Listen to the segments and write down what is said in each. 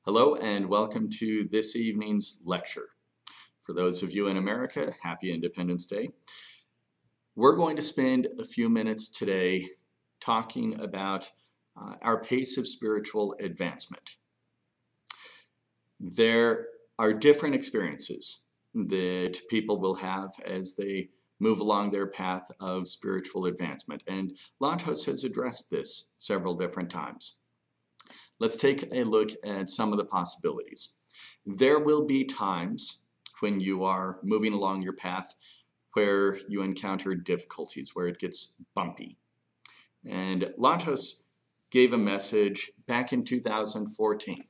Hello and welcome to this evening's lecture. For those of you in America, happy Independence Day. We're going to spend a few minutes today talking about our pace of spiritual advancement. There are different experiences that people will have as they move along their path of spiritual advancement, and Lantos has addressed this several different times. Let's take a look at some of the possibilities. There will be times when you are moving along your path where you encounter difficulties, where it gets bumpy. And Lantos gave a message back in 2014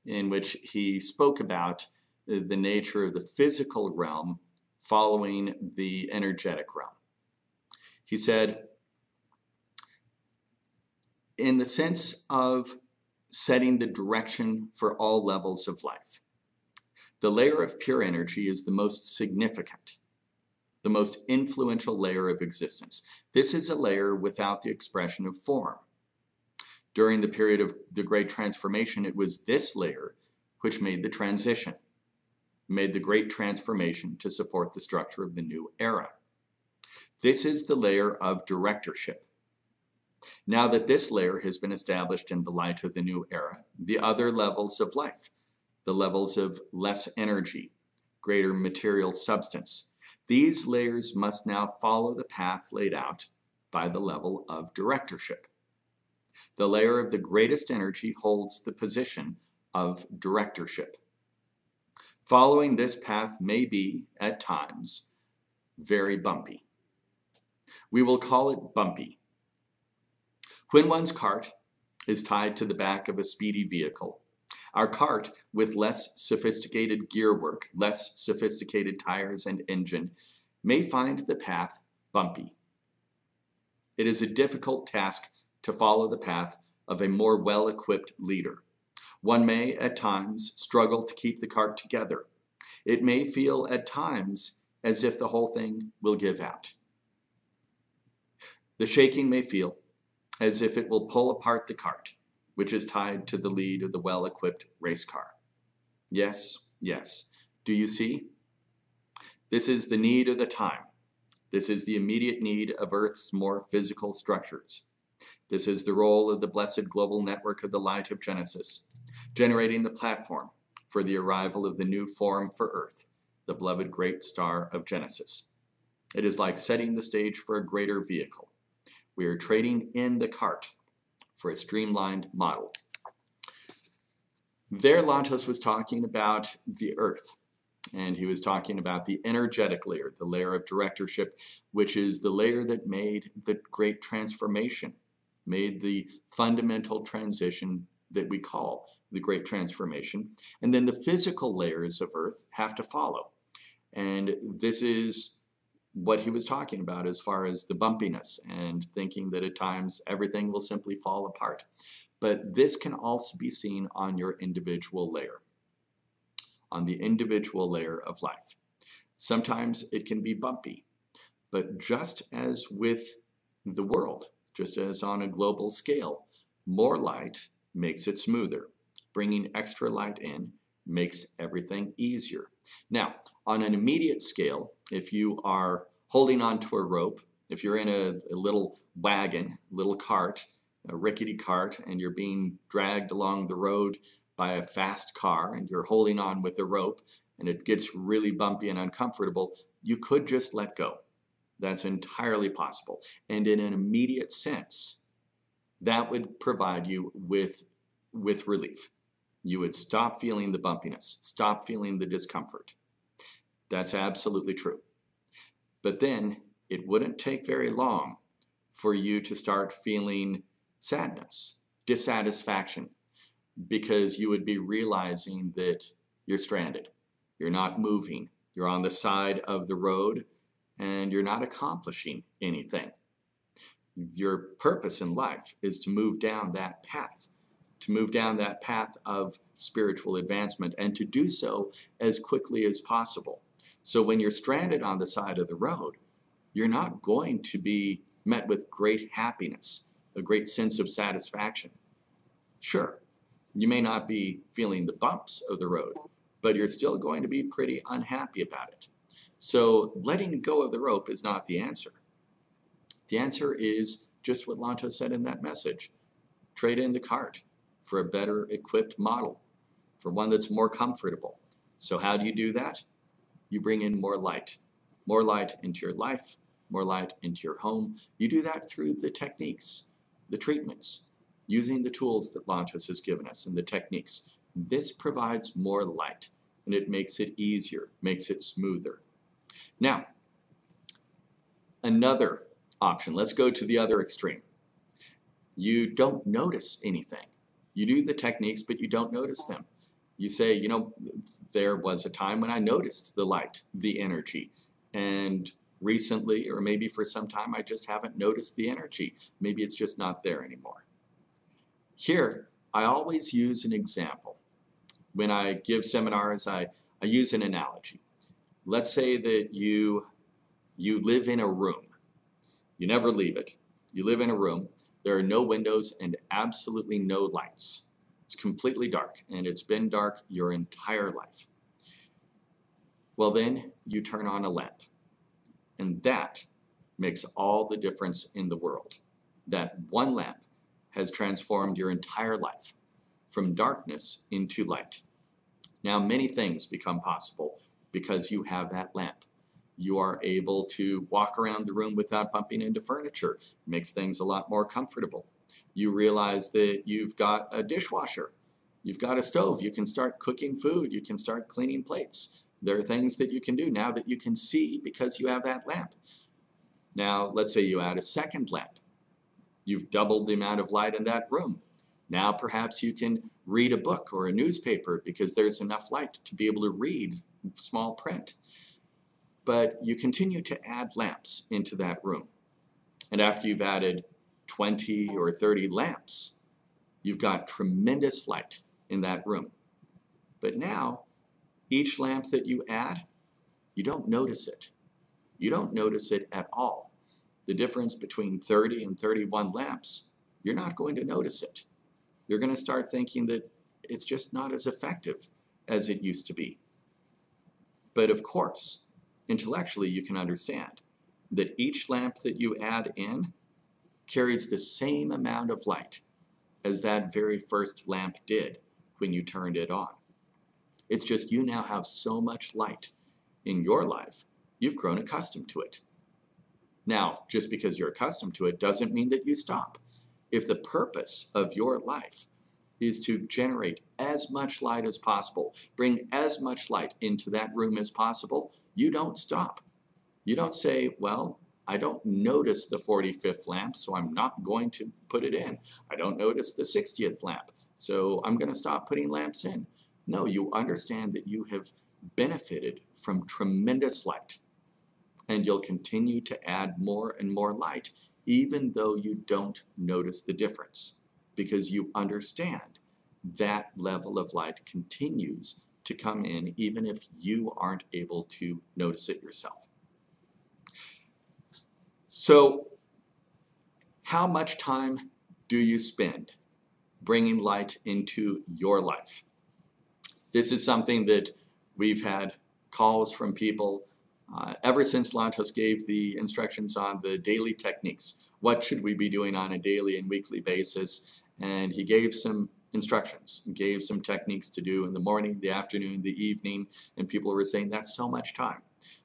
in which he spoke about the nature of the physical realm following the energetic realm. He said, in the sense of setting the direction for all levels of life, the layer of pure energy is the most significant, the most influential layer of existence. This is a layer without the expression of form. During the period of the Great Transformation, it was this layer which made the transition, made the Great Transformation to support the structure of the new era. This is the layer of directorship. Now that this layer has been established in the light of the new era, the other levels of life, the levels of less energy, greater material substance, these layers must now follow the path laid out by the level of directorship. The layer of the greatest energy holds the position of directorship. Following this path may be, at times, very bumpy. We will call it bumpy. When one's cart is tied to the back of a speedy vehicle, our cart with less sophisticated gear work, less sophisticated tires and engine, may find the path bumpy. It is a difficult task to follow the path of a more well-equipped leader. One may, at times, struggle to keep the cart together. It may feel at times as if the whole thing will give out. The shaking may feel as if it will pull apart the cart, which is tied to the lead of the well-equipped race car. Yes, yes. Do you see? This is the need of the time. This is the immediate need of Earth's more physical structures. This is the role of the blessed global network of the light of Genesis, generating the platform for the arrival of the new form for Earth, the beloved great star of Genesis. It is like setting the stage for a greater vehicle. We are trading in the cart for a streamlined model. There, Lantos was talking about the Earth, and he was talking about the energetic layer, the layer of directorship, which is the layer that made the Great Transformation, made the fundamental transition that we call the Great Transformation. And then the physical layers of Earth have to follow. And this is what he was talking about as far as the bumpiness and thinking that at times everything will simply fall apart. But this can also be seen on your individual layer, on the individual layer of life. Sometimes it can be bumpy, but just as with the world, just as on a global scale, more light makes it smoother. Bringing extra light in makes everything easier. Now, on an immediate scale, if you are holding onto a rope, if you're in a little wagon, little cart, a rickety cart, and you're being dragged along the road by a fast car, and you're holding on with a rope, and it gets really bumpy and uncomfortable, you could just let go. That's entirely possible. And in an immediate sense, that would provide you with relief. You would stop feeling the bumpiness, stop feeling the discomfort. That's absolutely true. But then it wouldn't take very long for you to start feeling sadness, dissatisfaction, because you would be realizing that you're stranded. You're not moving. You're on the side of the road and you're not accomplishing anything. Your purpose in life is to move down that path, of spiritual advancement, and to do so as quickly as possible. So when you're stranded on the side of the road, you're not going to be met with great happiness, a great sense of satisfaction. Sure, You may not be feeling the bumps of the road, but you're still going to be pretty unhappy about it. So letting go of the rope is not the answer. The answer is just what Lanto said in that message. Trade in the cart for a better equipped model, for one that's more comfortable. So how do you do that? You bring in more light into your life, more light into your home. You do that through the techniques, the treatments, using the tools that Lantos has given us and the techniques. This provides more light, and it makes it easier, makes it smoother. Now, another option, let's go to the other extreme. You don't notice anything. You do the techniques, but you don't notice them. You say, you know, there was a time when I noticed the light, the energy, and recently, or maybe for some time, I just haven't noticed the energy. Maybe it's just not there anymore. Here, I always use an example. When I give seminars, I use an analogy. Let's say that you live in a room. You never leave it. You live in a room. There are no windows and absolutely no lights. It's completely dark, and it's been dark your entire life. Well, then you turn on a lamp, and that makes all the difference in the world. That one lamp has transformed your entire life from darkness into light. Now, many things become possible because you have that lamp. You are able to walk around the room without bumping into furniture. It makes things a lot more comfortable. You realize that you've got a dishwasher. You've got a stove. You can start cooking food. You can start cleaning plates. There are things that you can do now that you can see because you have that lamp. Now, let's say you add a second lamp. You've doubled the amount of light in that room. Now perhaps you can read a book or a newspaper because there's enough light to be able to read small print. But you continue to add lamps into that room. And after you've added 20 or 30 lamps, you've got tremendous light in that room. But now, each lamp that you add, you don't notice it. You don't notice it at all. The difference between 30 and 31 lamps, you're not going to notice it. You're going to start thinking that it's just not as effective as it used to be. But of course, intellectually you can understand that each lamp that you add in carries the same amount of light as that very first lamp did when you turned it on. It's just you now have so much light in your life, you've grown accustomed to it. Now, just because you're accustomed to it doesn't mean that you stop. If the purpose of your life is to generate as much light as possible, bring as much light into that room as possible, you don't stop. You don't say, well, I don't notice the 45th lamp, so I'm not going to put it in. I don't notice the 60th lamp, so I'm going to stop putting lamps in. No, you understand that you have benefited from tremendous light, and you'll continue to add more and more light, even though you don't notice the difference, because you understand that level of light continues to come in even if you aren't able to notice it yourself. So, how much time do you spend bringing light into your life? This is something that we've had calls from people ever since Lantos gave the instructions on the daily techniques. What should we be doing on a daily and weekly basis? And he gave some instructions, gave some techniques to do in the morning, the afternoon, the evening, and people were saying that's so much time.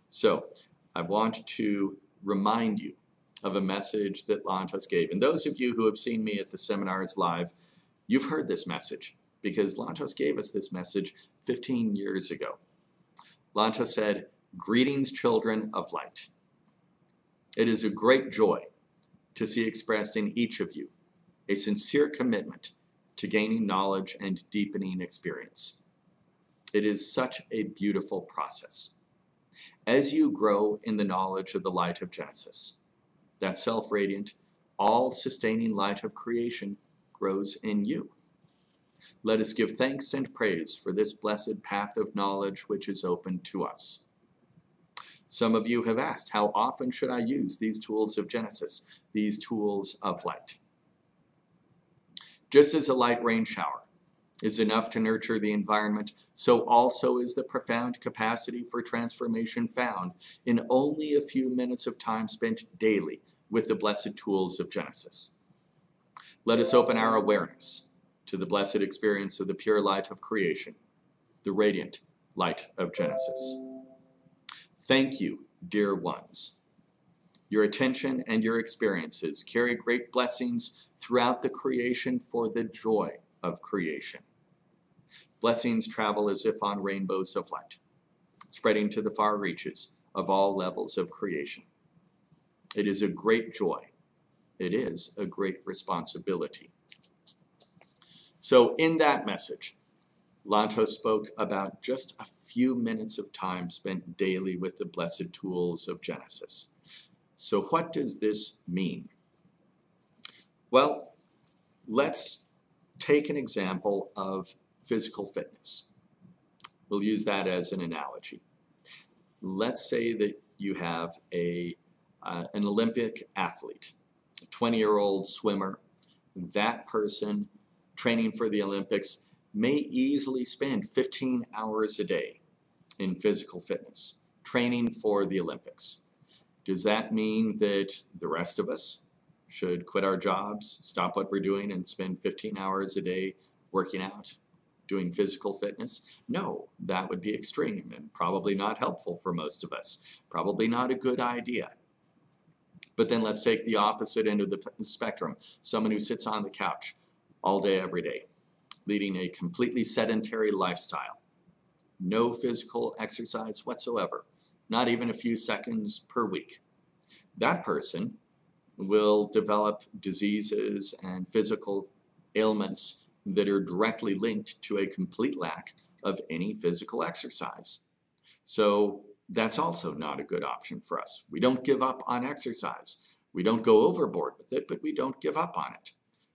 So I want to remind you of a message that Lantos gave. And those of you who have seen me at the seminars live, you've heard this message because Lantos gave us this message 15 years ago. Lantos said, "Greetings, children of light. It is a great joy to see expressed in each of you a sincere commitment to gaining knowledge and deepening experience. It is such a beautiful process. As you grow in the knowledge of the light of Genesis, that self-radiant, all-sustaining light of creation grows in you. Let us give thanks and praise for this blessed path of knowledge which is open to us." Some of you have asked, how often should I use these tools of Genesis, these tools of light? Just as a light rain shower is enough to nurture the environment, so also is the profound capacity for transformation found in only a few minutes of time spent daily with the blessed tools of Genesis. Let us open our awareness to the blessed experience of the pure light of creation, the radiant light of Genesis. Thank you, dear ones. Your attention and your experiences carry great blessings throughout the creation for the joy of creation. Blessings travel as if on rainbows of light, spreading to the far reaches of all levels of creation. It is a great joy. It is a great responsibility. So in that message, Lantos spoke about just a few minutes of time spent daily with the blessed tools of Genesis. So what does this mean? Well, let's take an example of physical fitness. We'll use that as an analogy. Let's say that you have an Olympic athlete, a 20-year-old swimmer. That person training for the Olympics may easily spend 15 hours a day in physical fitness, training for the Olympics. Does that mean that the rest of us should quit our jobs, stop what we're doing, and spend 15 hours a day working out, doing physical fitness? No, that would be extreme and probably not helpful for most of us. Probably not a good idea. But then let's take the opposite end of the spectrum. Someone who sits on the couch all day, every day, leading a completely sedentary lifestyle. No physical exercise whatsoever, not even a few seconds per week. That person will develop diseases and physical ailments that are directly linked to a complete lack of any physical exercise. So that's also not a good option for us. We don't give up on exercise. We don't go overboard with it, but we don't give up on it.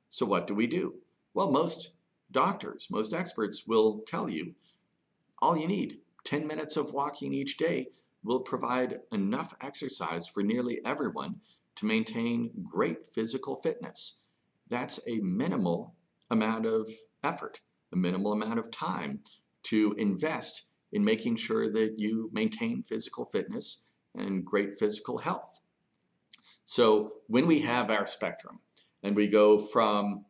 So what do? Well, most doctors, most experts will tell you all you need, 10 minutes of walking each day, will provide enough exercise for nearly everyone to maintain great physical fitness. That's a minimal amount of effort, a minimal amount of time to invest in making sure that you maintain physical fitness and great physical health. So when we have our spectrum and we go from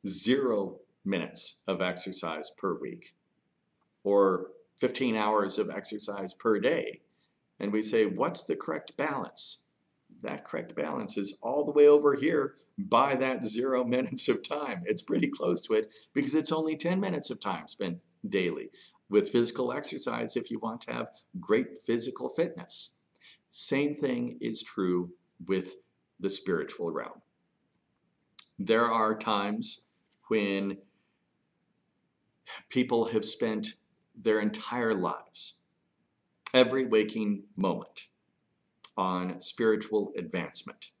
0 minutes of exercise per week or 15 hours of exercise per day, and we say, what's the correct balance? That correct balance is all the way over here by that 0 minutes of time. It's pretty close to it because it's only 10 minutes of time spent daily with physical exercise if you want to have great physical fitness. Same thing is true with the spiritual realm. There are times when people have spent their entire lives, every waking moment, on spiritual advancement.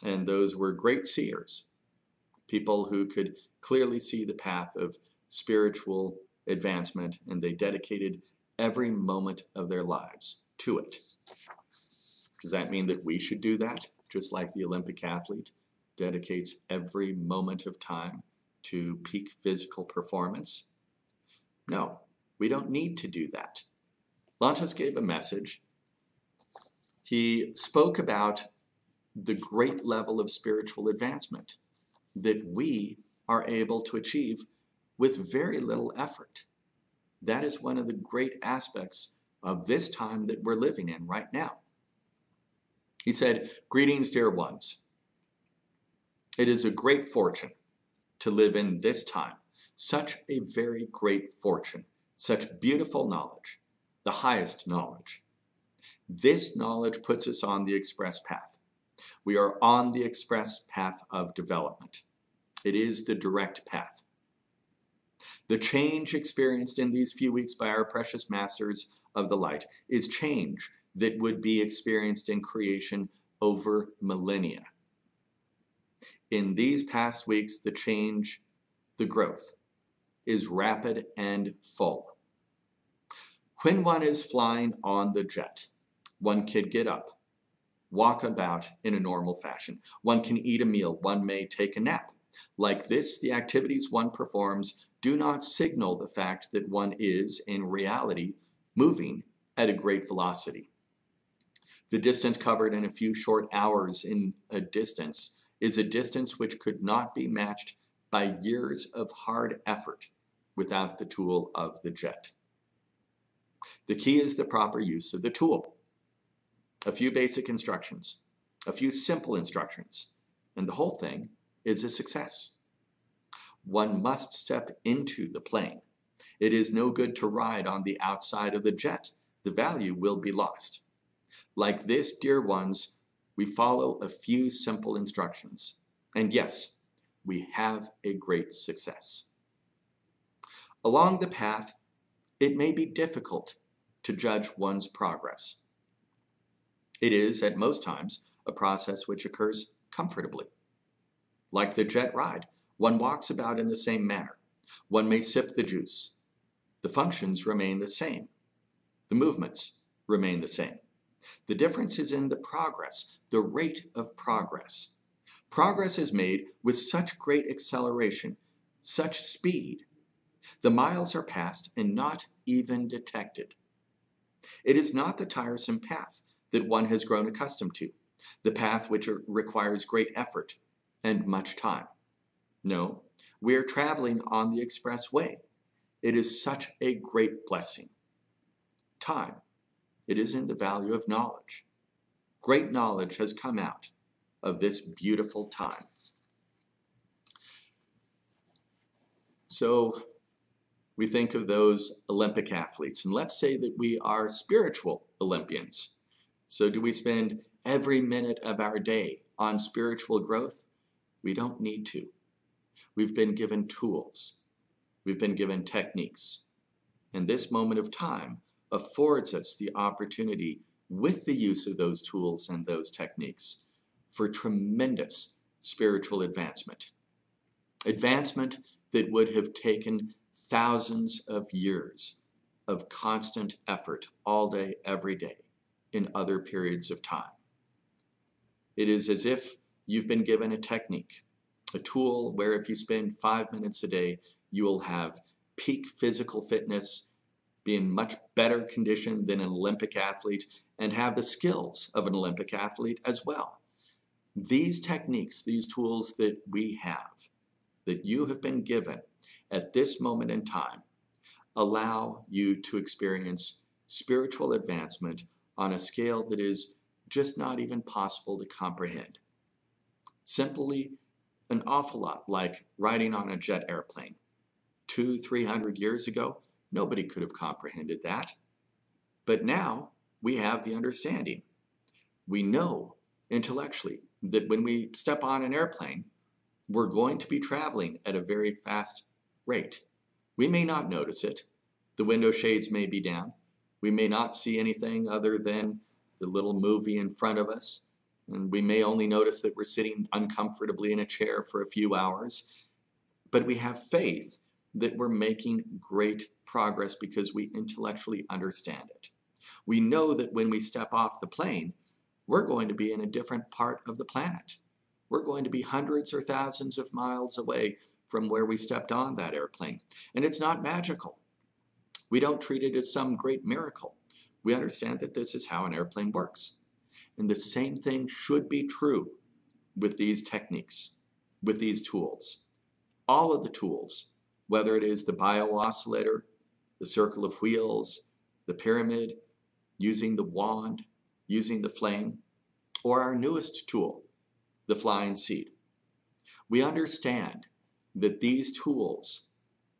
And those were great seers, people who could clearly see the path of spiritual advancement, and they dedicated every moment of their lives to it. Does that mean that we should do that, just like the Olympic athlete dedicates every moment of time to peak physical performance? No, we don't need to do that. Lantos gave a message. He spoke about the great level of spiritual advancement that we are able to achieve with very little effort. That is one of the great aspects of this time that we're living in right now. He said, "Greetings, dear ones. It is a great fortune to live in this time. Such a very great fortune, such beautiful knowledge, the highest knowledge. This knowledge puts us on the express path. We are on the express path of development. It is the direct path. The change experienced in these few weeks by our precious masters of the light is change that would be experienced in creation over millennia. In these past weeks, the change, the growth, is rapid and full. When one is flying on the jet, one can get up, walk about in a normal fashion. One can eat a meal, one may take a nap. Like this, the activities one performs do not signal the fact that one is, in reality, moving at a great velocity. The distance covered in a few short hours in a distance is a distance which could not be matched by years of hard effort without the tool of the jet. The key is the proper use of the tool. A few basic instructions, a few simple instructions, and the whole thing is a success. One must step into the plane. It is no good to ride on the outside of the jet. The value will be lost. Like this, dear ones, we follow a few simple instructions. And yes, we have a great success. Along the path, it may be difficult to judge one's progress. It is, at most times, a process which occurs comfortably. Like the jet ride, one walks about in the same manner. One may sip the juice. The functions remain the same. The movements remain the same. The difference is in the progress, the rate of progress. Progress is made with such great acceleration, such speed. The miles are passed and not even detected. It is not the tiresome path that one has grown accustomed to, the path which requires great effort and much time. No, we are traveling on the express way. It is such a great blessing. Time. It is in the value of knowledge. Great knowledge has come out of this beautiful time. So we think of those Olympic athletes, and let's say that we are spiritual Olympians. So do we spend every minute of our day on spiritual growth? We don't need to. We've been given tools. We've been given techniques. And this moment of time affords us the opportunity, with the use of those tools and those techniques, for tremendous spiritual advancement. Advancement that would have taken thousands of years of constant effort all day, every day, in other periods of time. It is as if you've been given a technique, a tool where if you spend 5 minutes a day, you will have peak physical fitness, be in much better condition than an Olympic athlete, and have the skills of an Olympic athlete as well. These techniques, these tools that we have, that you have been given at this moment in time, allow you to experience spiritual advancement on a scale that is just not even possible to comprehend. Simply an awful lot like riding on a jet airplane. 200-300 years ago, nobody could have comprehended that. But now we have the understanding. We know intellectually that when we step on an airplane, we're going to be traveling at a very fast rate. We may not notice it. The window shades may be down. We may not see anything other than the little movie in front of us. And we may only notice that we're sitting uncomfortably in a chair for a few hours. But we have faith that we're making great progress because we intellectually understand it. We know that when we step off the plane, we're going to be in a different part of the planet. We're going to be hundreds or thousands of miles away from where we stepped on that airplane. And it's not magical. We don't treat it as some great miracle. We understand that this is how an airplane works. And the same thing should be true with these techniques, with these tools. All of the tools, whether it is the bio-oscillator, the circle of wheels, the pyramid, using the wand, using the flame, or our newest tool, the flying seed. We understand that these tools,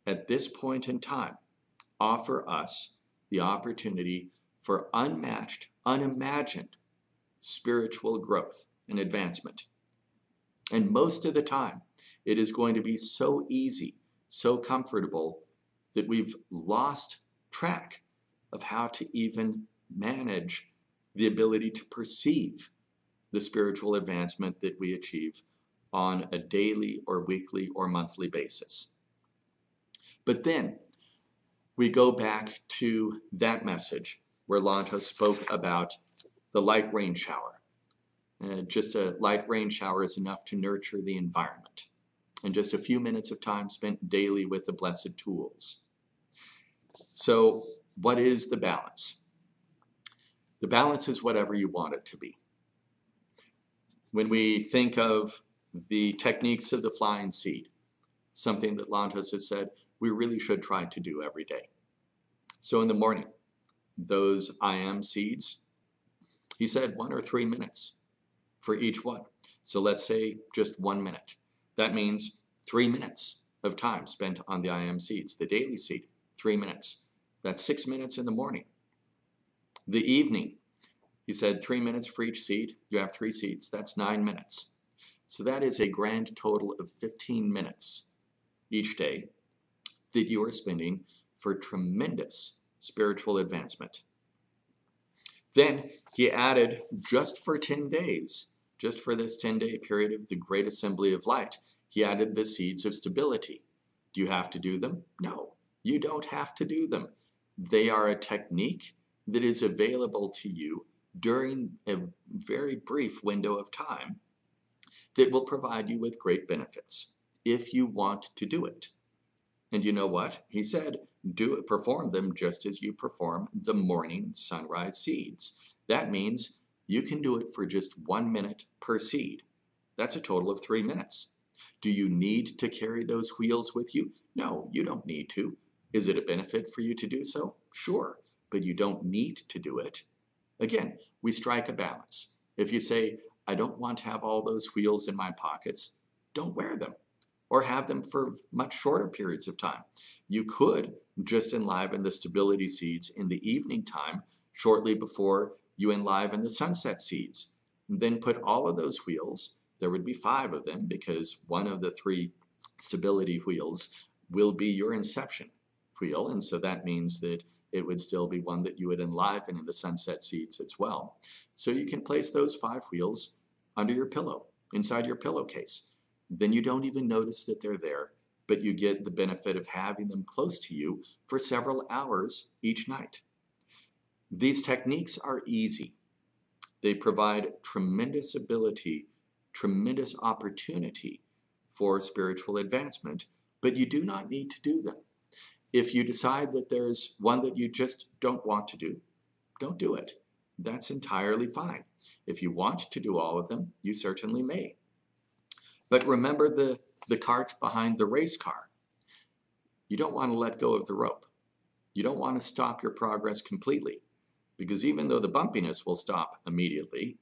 at this point in time, offer us the opportunity for unmatched, unimagined spiritual growth and advancement. And most of the time, it is going to be so easy, so comfortable, that we've lost track of how to even manage the ability to perceive the spiritual advancement that we achieve on a daily or weekly or monthly basis. But then we go back to that message where Lanta spoke about the light rain shower. Just a light rain shower is enough to nurture the environment. and just a few minutes of time spent daily with the blessed tools. So what is the balance? The balance is whatever you want it to be. When we think of the techniques of the flying seed, something that Lantos has said we really should try to do every day. So in the morning, those I am seeds, he said 1 or 3 minutes for each one. So let's say just 1 minute. That means 3 minutes of time spent on the I am seeds, the daily seed, 3 minutes. That's 6 minutes in the morning. The evening, he said 3 minutes for each seed. You have 3 seeds. That's 9 minutes. So that is a grand total of 15 minutes each day that you are spending for tremendous spiritual advancement. Then he added, just for 10 days, just for this 10-day period of the Great Assembly of Light, he added the seeds of stability. Do you have to do them? No, you don't have to do them. They are a technique that is available to you during a very brief window of time that will provide you with great benefits if you want to do it. And you know what? He said, perform them just as you perform the morning sunrise seeds. That means you can do it for just 1 minute per seed. That's a total of 3 minutes. Do you need to carry those wheels with you? No, you don't need to. Is it a benefit for you to do so? Sure, but you don't need to do it. Again, we strike a balance. If you say, I don't want to have all those wheels in my pockets, don't wear them, or have them for much shorter periods of time. You could just enliven the stability seeds in the evening time, shortly before you enliven the sunset seeds. Then put all of those wheels, there would be 5 of them, because one of the 3 stability wheels will be your inception wheel, and so that means that it would still be one that you would enliven in the sunset seeds as well. So you can place those 5 wheels under your pillow, inside your pillowcase. Then you don't even notice that they're there, but you get the benefit of having them close to you for several hours each night. These techniques are easy. They provide tremendous ability, tremendous opportunity for spiritual advancement, but you do not need to do them. If you decide that there's one that you just don't want to do, don't do it. That's entirely fine. If you want to do all of them, you certainly may. But remember the cart behind the race car. You don't want to let go of the rope. You don't want to stop your progress completely, because even though the bumpiness will stop immediately,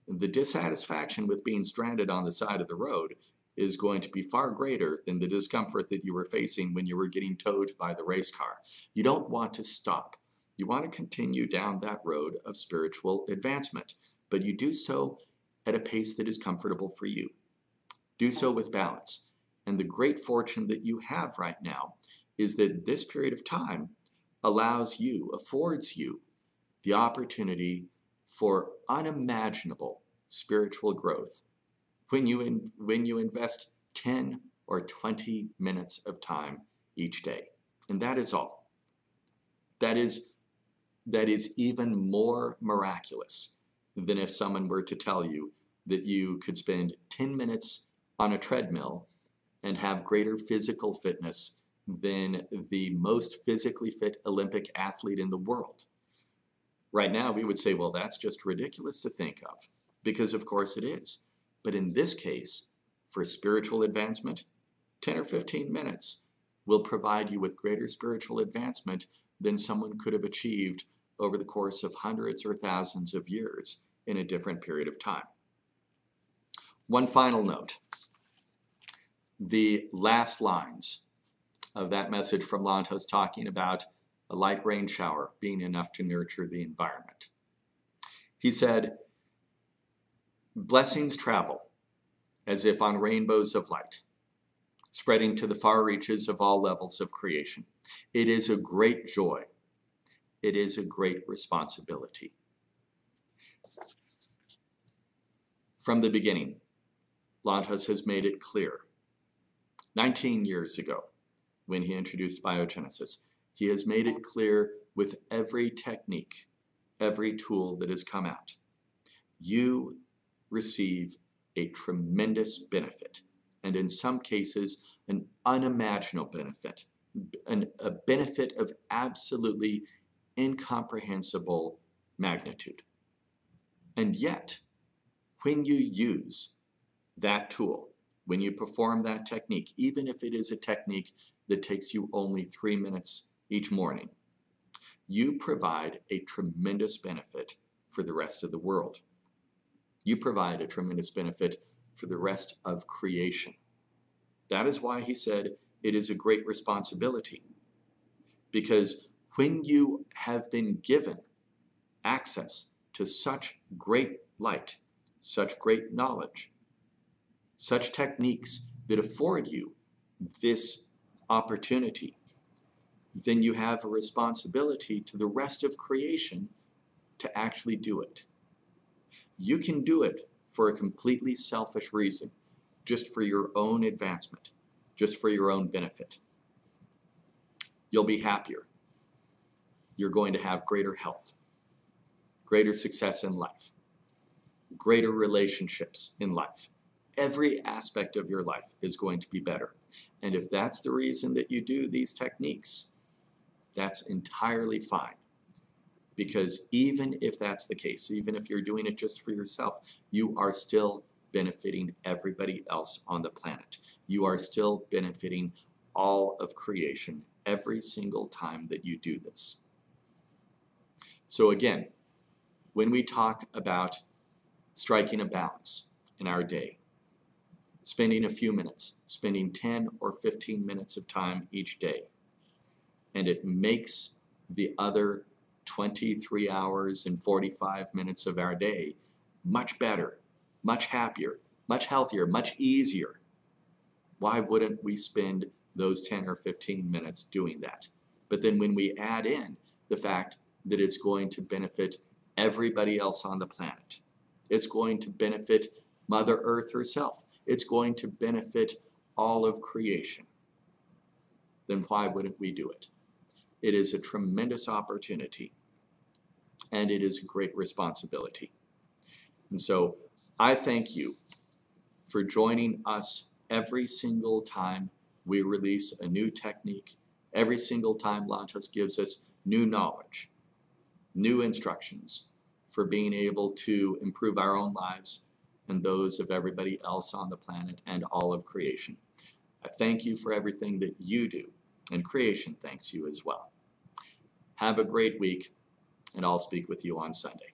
the dissatisfaction with being stranded on the side of the road is going to be far greater than the discomfort that you were facing when you were getting towed by the race car. You don't want to stop. You want to continue down that road of spiritual advancement, but you do so at a pace that is comfortable for you. Do so with balance. And the great fortune that you have right now is that this period of time affords you the opportunity for unimaginable spiritual growth when you invest 10 or 20 minutes of time each day. And that is all. That is even more miraculous than if someone were to tell you that you could spend 10 minutes on a treadmill and have greater physical fitness than the most physically fit Olympic athlete in the world. Right now, we would say, well, that's just ridiculous to think of, because of course it is. But in this case, for spiritual advancement, 10 or 15 minutes will provide you with greater spiritual advancement than someone could have achieved over the course of hundreds or thousands of years in a different period of time. One final note. The last lines of that message from Lantos talking about a light rain shower being enough to nurture the environment. He said, blessings travel as if on rainbows of light, spreading to the far reaches of all levels of creation. It is a great joy. It is a great responsibility. From the beginning, Lantos has made it clear. 19 years ago, when he introduced biogenesis, he has made it clear with every technique, every tool that has come out. You receive a tremendous benefit and in some cases, an unimaginable benefit, a benefit of absolutely incomprehensible magnitude. And yet, when you use that tool, when you perform that technique, even if it is a technique that takes you only 3 minutes each morning, you provide a tremendous benefit for the rest of the world. You provide a tremendous benefit for the rest of creation. That is why he said it is a great responsibility. Because when you have been given access to such great light, such great knowledge, such techniques that afford you this opportunity, then you have a responsibility to the rest of creation to actually do it. You can do it for a completely selfish reason, just for your own advancement, just for your own benefit. You'll be happier. You're going to have greater health, greater success in life, greater relationships in life. Every aspect of your life is going to be better. And if that's the reason that you do these techniques, that's entirely fine. Because even if that's the case, even if you're doing it just for yourself, you are still benefiting everybody else on the planet. You are still benefiting all of creation every single time that you do this. So again, when we talk about striking a balance in our day, spending a few minutes, spending 10 or 15 minutes of time each day, and it makes the other 23 hours and 45 minutes of our day much better, much happier, much healthier, much easier. Why wouldn't we spend those 10 or 15 minutes doing that? But then when we add in the fact that it's going to benefit everybody else on the planet, it's going to benefit Mother Earth herself, it's going to benefit all of creation, then why wouldn't we do it? It is a tremendous opportunity, and it is a great responsibility. And so I thank you for joining us every single time we release a new technique, every single time Lantos gives us new knowledge, new instructions for being able to improve our own lives and those of everybody else on the planet and all of creation. I thank you for everything that you do, and creation thanks you as well. Have a great week, and I'll speak with you on Sunday.